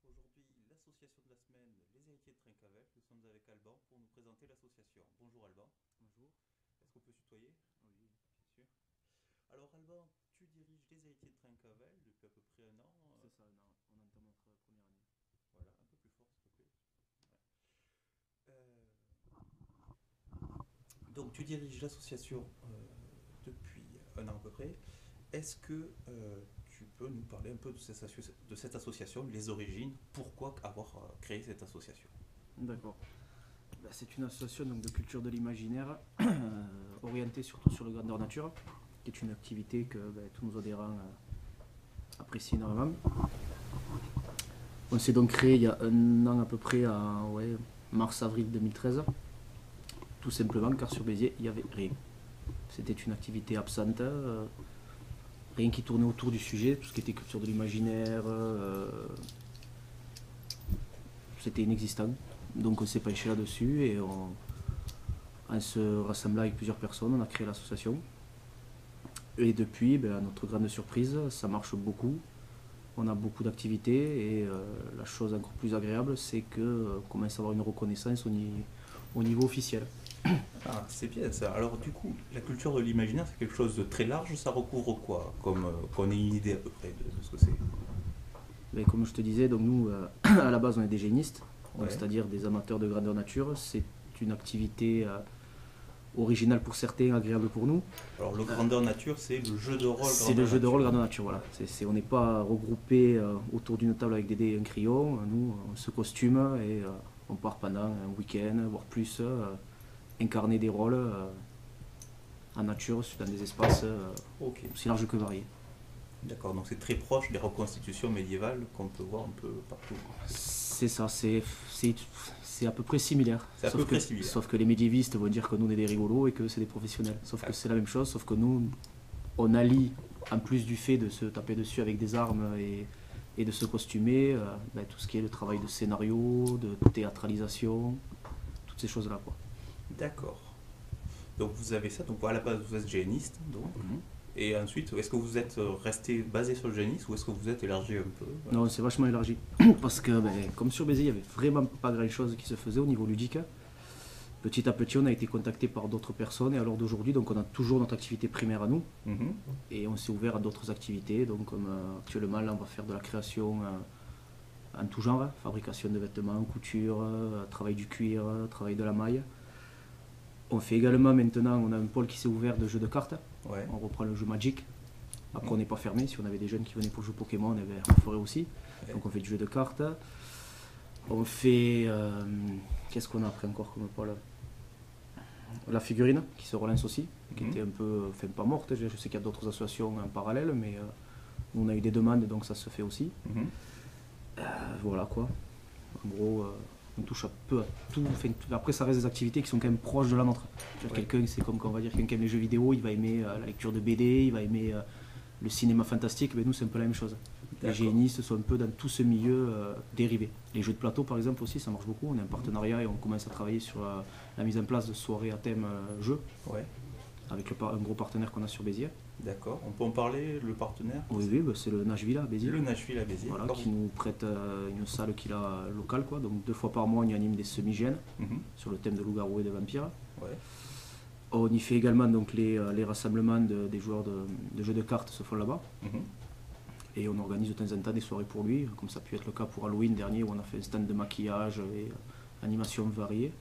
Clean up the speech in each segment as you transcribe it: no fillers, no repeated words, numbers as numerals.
Aujourd'hui, l'association de la semaine, les héritiers de Trincavel. Nous sommes avec Alban pour nous présenter l'association. Bonjour Alban. Bonjour. Est-ce qu'on peut se tutoyer? Oui, bien sûr. Alors Alban, tu diriges les héritiers de Trincavel depuis à peu près un an. C'est ça, on entame notre première année. Voilà, un peu plus fort s'il te plaît. Euh, donc tu diriges l'association depuis un an à peu près. Est-ce que tu peux nous parler un peu de cette association, les origines, pourquoi avoir créé cette association? D'accord. C'est une association donc, de culture de l'imaginaire orientée surtout sur le grandeur nature, qui est une activité que tous nos adhérents apprécient énormément. On s'est donc créé il y a un an à peu près, mars-avril 2013, tout simplement car sur Béziers, il n'y avait rien. C'était une activité absente, rien qui tournait autour du sujet, tout ce qui était culture de l'imaginaire, c'était inexistant. Donc on s'est penché là-dessus et en se rassemblant avec plusieurs personnes, on a créé l'association. Et depuis, à notre grande surprise, ça marche beaucoup. On a beaucoup d'activités et la chose encore plus agréable, c'est qu'on commence à avoir une reconnaissance au niveau officiel. Ah, c'est bien ça. Alors du coup, la culture de l'imaginaire, c'est quelque chose de très large. Ça recouvre quoi? Comme qu'on ait une idée à peu près de ce que c'est. Mais comme je te disais, donc nous, à la base, on est des génistes, Ouais. c'est-à-dire des amateurs de grandeur nature. C'est une activité originale pour certains, agréable pour nous. Alors le grandeur nature, c'est le jeu de rôle C'est le grandeur jeu de rôle nature. grandeur nature, voilà. On n'est pas regroupé autour d'une table avec des dés et un crayon. Nous, on se costume et on part pendant un week-end, voire plus, incarner des rôles en nature, dans des espaces Ok. aussi larges que variés. D'accord. Donc c'est très proche des reconstitutions médiévales qu'on peut voir un peu partout. C'est ça, c'est à peu près similaire. C'est à peu près similaire. Sauf que les médiévistes vont dire que nous on est des rigolos et que c'est des professionnels. Sauf que Ah, c'est la même chose, sauf que nous, on allie, en plus du fait de se taper dessus avec des armes et de se costumer, tout ce qui est le travail de scénario, de théâtralisation, toutes ces choses-là, quoi. d'accord. Donc vous avez ça. Donc à la base, vous êtes géniste. Donc. Et ensuite, est-ce que vous êtes resté basé sur le génisme ou est-ce que vous êtes élargi un peu? Non, c'est vachement élargi. Parce que, comme sur Béziers, il n'y avait vraiment pas grand-chose qui se faisait au niveau ludique. Petit à petit, on a été contacté par d'autres personnes et à l'heure d'aujourd'hui, donc on a toujours notre activité primaire à nous Mhm. et on s'est ouvert à d'autres activités. Donc, comme actuellement, là, on va faire de la création en tout genre, fabrication de vêtements, couture, travail du cuir, travail de la maille. On fait également maintenant, on a un pôle qui s'est ouvert de jeux de cartes. Ouais. On reprend le jeu Magic. Après, Mhm. on n'est pas fermé. Si on avait des jeunes qui venaient pour le jeu Pokémon, on le ferait aussi. Ouais. Donc, on fait du jeu de cartes. On fait. Qu'est-ce qu'on a après encore comme pôle? La figurine qui se relance aussi, qui était un peu, enfin pas morte. Je sais qu'il y a d'autres associations en parallèle, mais nous on a eu des demandes donc ça se fait aussi. Mhm. Voilà quoi. En gros, on touche un peu à tout. Enfin, après, ça reste des activités qui sont quand même proches de la nôtre. Ouais. Quelqu'un, c'est comme qu'on va dire, quelqu'un qui aime les jeux vidéo, il va aimer la lecture de BD, il va aimer le cinéma fantastique. Mais nous, c'est un peu la même chose. Les D'accord. génistes sont un peu dans tout ce milieu dérivé. Les jeux de plateau, par exemple, aussi, ça marche beaucoup. On est en partenariat et on commence à travailler sur la mise en place de soirées à thème jeu Ouais. avec un gros partenaire qu'on a sur Béziers. D'accord. On peut en parler, le partenaire? Oui, oui, c'est le Nashville à Béziers. Le Nashville à Béziers. Voilà, D'accord. qui nous prête une salle qu'il a locale, quoi. Donc 2 fois par mois, on y anime des semi-gènes Mhm. sur le thème de loup-garou et de vampires. Ouais. On y fait également donc les rassemblements des joueurs de jeux de cartes se font là-bas. Mhm. Et on organise de temps en temps des soirées pour lui, comme ça a pu être le cas pour Halloween dernier où on a fait un stand de maquillage et animations variées.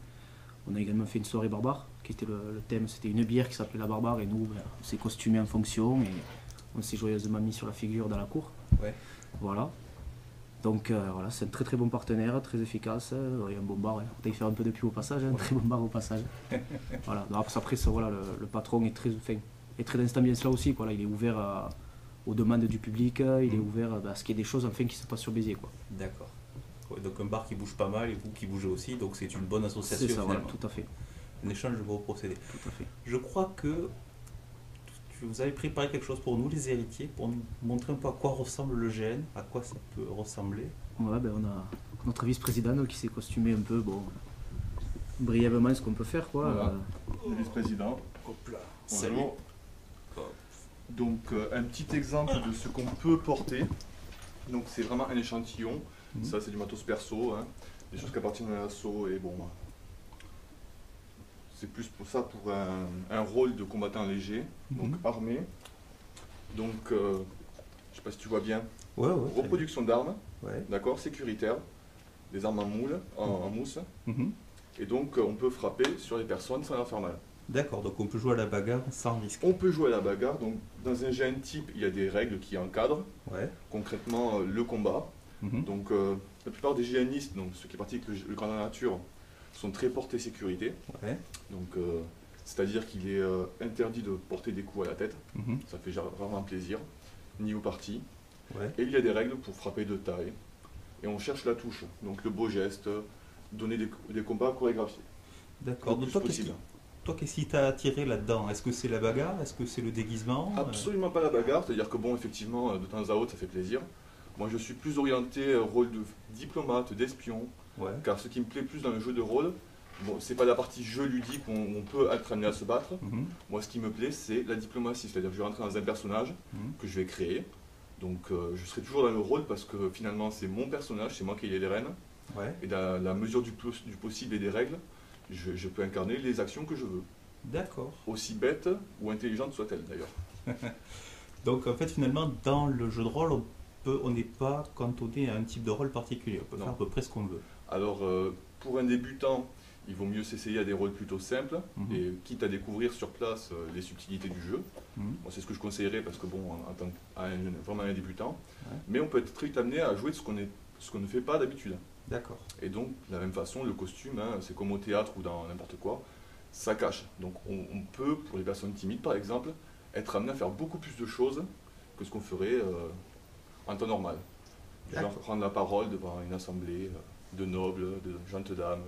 On a également fait une soirée barbare, qui était le thème, c'était une bière qui s'appelait la barbare et nous on s'est costumés en fonction et on s'est joyeusement mis sur la figure dans la cour. Ouais. Voilà. Donc voilà, c'est un très très bon partenaire, très efficace, et un bon bar. Hein. On va y faire un peu de pub au passage, un très bon bar au passage. Voilà. Après ça, voilà, le patron est très, enfin, est très dans cette ambiance-là aussi. Quoi. Là, il est ouvert aux demandes du public, il est ouvert à ce qu'il y ait des choses enfin, qui se passent sur Béziers. Quoi. D'accord. Ouais, donc un bar qui bouge pas mal et vous qui bougez aussi, donc c'est une bonne association C'est ça, voilà, finalement. tout à fait. Un échange de bons procédés. Tout à fait. Je crois que vous avez préparé quelque chose pour nous, les héritiers, pour nous montrer un peu à quoi ressemble le GN, à quoi ça peut ressembler. Ouais, on a notre vice-président qui s'est costumé un peu, bon, brièvement ce qu'on peut faire. Quoi. Voilà. Le vice-président. Hop là. Salut. Salut. Hop. Donc un petit exemple de ce qu'on peut porter. Donc c'est vraiment un échantillon. Ça, c'est du matos perso, hein, des choses qui appartiennent à l'asso. Et bon, c'est plus pour ça, pour un rôle de combattant léger, donc armé. Donc, je sais pas si tu vois bien. Ouais, Reproduction d'armes, ouais. d'accord, sécuritaire, des armes en moule, en mousse. Mhm. Et donc, on peut frapper sur les personnes sans leur faire mal. D'accord, donc on peut jouer à la bagarre sans risque. On peut jouer à la bagarre. Donc, dans un GN type, il y a des règles qui encadrent Ouais. concrètement le combat. Mhm. Donc, la plupart des GNistes, donc ceux qui pratiquent le grand nature, sont très portés sécurité. Ouais. Donc, c'est-à-dire qu'il est interdit de porter des coups à la tête. Mhm. Ça fait rarement plaisir, ni au parti. Ouais. Et il y a des règles pour frapper de taille. Et on cherche la touche, donc le beau geste, donner des combats chorégraphiés. D'accord. Le Donc plus possible. toi, qu'est-ce qui t'a attiré là-dedans? Est-ce que c'est la bagarre? Est-ce que c'est le déguisement? Absolument pas la bagarre, c'est-à-dire que bon, effectivement, de temps à autre, ça fait plaisir. Moi, je suis plus orienté rôle de diplomate, d'espion, Ouais. car ce qui me plaît plus dans le jeu de rôle, bon, c'est pas la partie jeu ludique où on peut être amené à se battre. Mhm. Moi, ce qui me plaît, c'est la diplomatie, c'est-à-dire que je vais rentrer dans un personnage Mhm. que je vais créer. Donc, je serai toujours dans le rôle parce que finalement, c'est mon personnage, c'est moi qui ai les rênes. Ouais. Et dans la mesure du possible et des règles, je peux incarner les actions que je veux. D'accord. Aussi bêtes ou intelligentes soient-elles d'ailleurs. Donc en fait, finalement, dans le jeu de rôle, on n'est pas cantonné à un type de rôle particulier. On peut Non. faire à peu près ce qu'on veut. Alors, pour un débutant, il vaut mieux s'essayer à des rôles plutôt simples, Mhm. et quitte à découvrir sur place les subtilités du jeu. Mhm. Moi, c'est ce que je conseillerais parce que, bon, en tant vraiment un débutant, Ouais. mais on peut être très vite amené à jouer ce qu'on ne fait pas d'habitude. D'accord. Et donc, de la même façon, le costume, hein, c'est comme au théâtre ou dans n'importe quoi, ça cache. Donc, on peut, pour les personnes timides par exemple, être amené à faire beaucoup plus de choses que ce qu'on ferait en temps normal. Genre D'accord. prendre la parole devant une assemblée de nobles, de gentes dames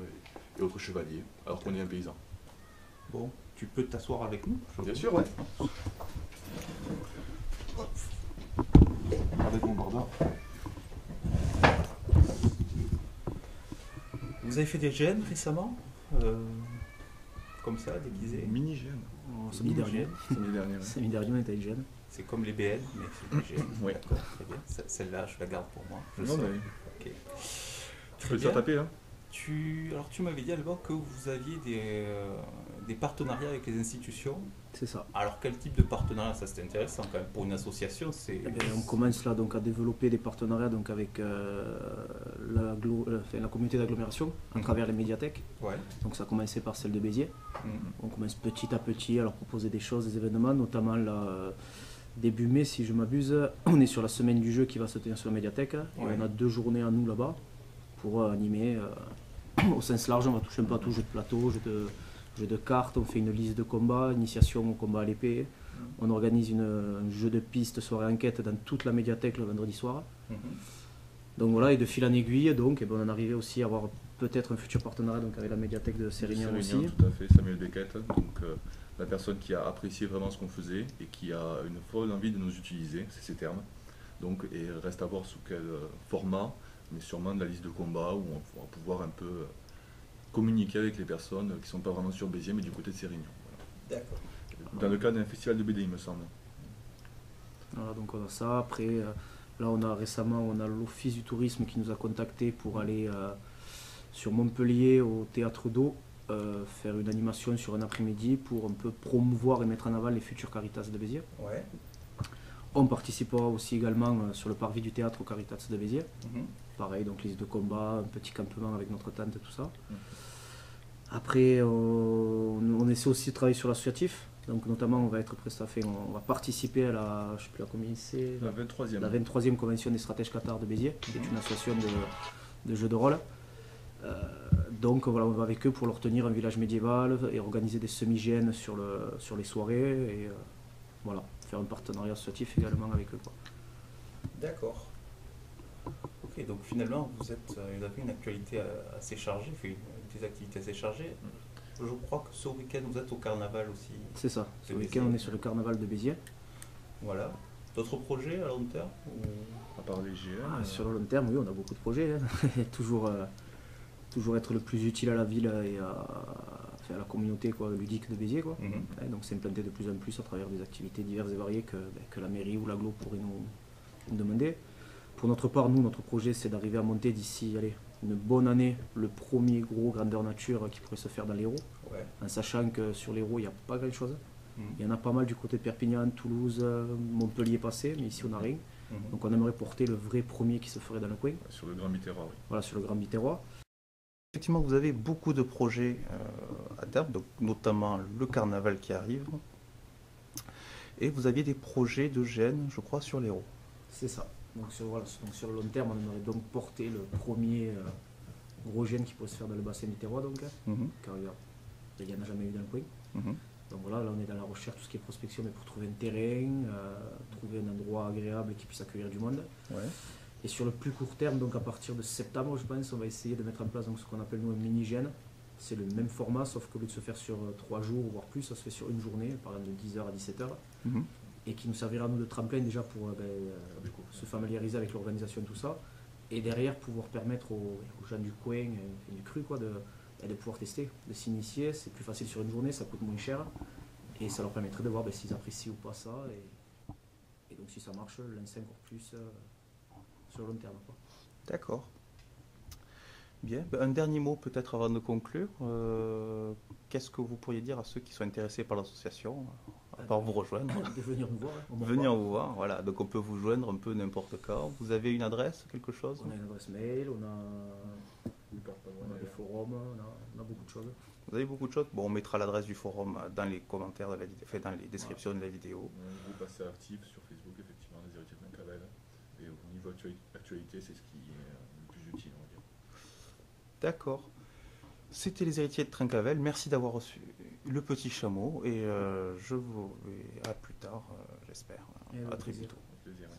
et autres chevaliers, alors qu'on est un paysan. Bon, tu peux t'asseoir avec nous? Bien sûr, ouais. Avec mon bordard. Vous avez fait des GN récemment? Comme ça, déguisé? Mini-gène. Samedi dernier. Samedi dernier, ouais. Samedi dernier, on était avec Jeanne. C'est comme les BN, mais c'est des GN. Oui. D'accord, très bien. Celle-là, je la garde pour moi. Je Non, sais. mais Ok. tu Très peux te faire bien. taper, hein. Alors, tu m'avais dit Alban que vous aviez des partenariats avec les institutions. C'est ça. Alors, quel type de partenariat? Ça, c'est intéressant quand même. Pour une association, c'est. Eh bien, on commence là donc à développer des partenariats donc avec la communauté d'agglomération à travers les médiathèques. Ouais. Donc ça a commencé par celle de Béziers. Mhm. On commence petit à petit à leur proposer des choses, des événements, notamment là, début mai si je m'abuse, on est sur la semaine du jeu qui va se tenir sur la médiathèque. Et Ouais. on a 2 journées à nous là-bas pour animer au sens large. On va toucher un peu à tout, jeu de plateau, jeu de cartes, on fait une liste de combats, initiation au combat à l'épée. On organise un jeu de piste soirée enquête dans toute la médiathèque le vendredi soir. Mhm. Donc voilà, et de fil en aiguille, donc, et ben, on en arrivait aussi à avoir peut-être un futur partenariat donc, avec la médiathèque de Sérignan aussi. Tout à fait, Samuel Beckett. Donc, la personne qui a apprécié vraiment ce qu'on faisait et qui a une folle envie de nous utiliser, c'est ces termes. Donc, et reste à voir sous quel format, mais sûrement de la liste de combat où on va pouvoir un peu communiquer avec les personnes qui ne sont pas vraiment sur Béziers, mais du côté de Sérignan. Voilà. D'accord. Dans le cadre d'un festival de BD, il me semble. Voilà, donc on a ça. Après, là, on a l'Office du tourisme qui nous a contactés pour aller sur Montpellier au Théâtre d'Eau, faire une animation sur un après-midi pour un peu promouvoir et mettre en avant les futurs Caritas de Béziers. Ouais. On participera aussi également sur le parvis du théâtre au Caritas de Béziers. Mhm. Pareil, donc liste de combat, un petit campement avec notre tante et tout ça. Mhm. Après, on essaie aussi de travailler sur l'associatif. Donc notamment, on va être on va participer à la, je sais plus à combien c'est, La 23e. la 23e convention des stratèges Qatar de Béziers, qui est une association de jeux de rôle. Donc voilà, on va avec eux pour leur tenir un village médiéval et organiser des semi-GN sur les soirées et voilà, faire un partenariat associatif également avec eux, quoi. D'accord. Ok, donc finalement, vous avez une actualité assez chargée, des activités assez chargées. Je crois que ce week-end, vous êtes au carnaval aussi. C'est ça, ce De week-end Béziers. on est sur le carnaval de Béziers. Voilà. D'autres projets à long terme ou- À part les GN. Sur le long terme, oui, on a beaucoup de projets, hein. toujours être le plus utile à la ville et à la communauté quoi, ludique de Béziers, quoi. Mhm. Ouais, donc s'implanter de plus en plus à travers des activités diverses et variées que la mairie ou l'agglo pourrait nous demander. pour notre part, nous, notre projet, c'est d'arriver à monter d'ici une bonne année le premier gros grandeur nature qui pourrait se faire dans l'Hérault, Ouais. en sachant que sur l'Hérault, il n'y a pas grand-chose. Mhm. Il y en a pas mal du côté de Perpignan, Toulouse, Montpellier passé, mais ici on n'a rien. Mhm. Donc on aimerait porter le vrai premier qui se ferait dans le coin, Sur le Grand Mitterrand, oui. voilà, sur le Grand Biterrois. Effectivement, vous avez beaucoup de projets à terme, donc notamment le carnaval qui arrive. Et vous aviez des projets de gènes, je crois, sur l'Hérault. C'est ça. Donc sur le long terme, on aimerait donc porter le premier gros gène qui pourrait se faire dans le bassin biterrois, donc, Mhm. car il n'y en a jamais eu dans le coin. Mhm. Donc voilà, là on est dans la recherche, tout ce qui est prospection, mais pour trouver un terrain, trouver un endroit agréable qui puisse accueillir du monde. Ouais. Et sur le plus court terme, donc à partir de septembre, je pense, on va essayer de mettre en place donc, ce qu'on appelle nous un mini-gène. C'est le même format, sauf qu'au lieu de se faire sur 3 jours, voire plus, ça se fait sur une journée, par exemple de 10h à 17h, Mhm. et qui nous servira nous de tremplin déjà pour se familiariser avec l'organisation de tout ça, et derrière pouvoir permettre aux gens du coin, et du cru, quoi, de pouvoir tester, de s'initier. C'est plus facile sur une journée, ça coûte moins cher, et ça leur permettrait de voir s'ils apprécient ou pas ça, et donc si ça marche, lancer encore plus sur le long terme, quoi. D'accord. Bien. Un dernier mot peut-être avant de conclure. Qu'est-ce que vous pourriez dire à ceux qui sont intéressés par l'association, à part vous rejoindre? De venir nous voir. Hein, Venir vous voir, voilà. Donc on peut vous joindre un peu n'importe quand. Vous avez une adresse, quelque chose? On a une adresse mail, on a des forums, on a beaucoup de choses. Vous avez beaucoup de choses. Bon, on mettra l'adresse du forum dans les commentaires de la vidéo, enfin, dans les descriptions de la vidéo. On a un groupe assez actif sur Facebook, effectivement, les héritiers de Trincavel. Et au niveau actualité, c'est ce qui est le plus utile, on va dire. D'accord. C'était les héritiers de Trincavel. Merci d'avoir reçu le petit chameau et je vous dis à plus tard, j'espère. Et À avec très plaisir. bientôt. Avec plaisir. Ouais.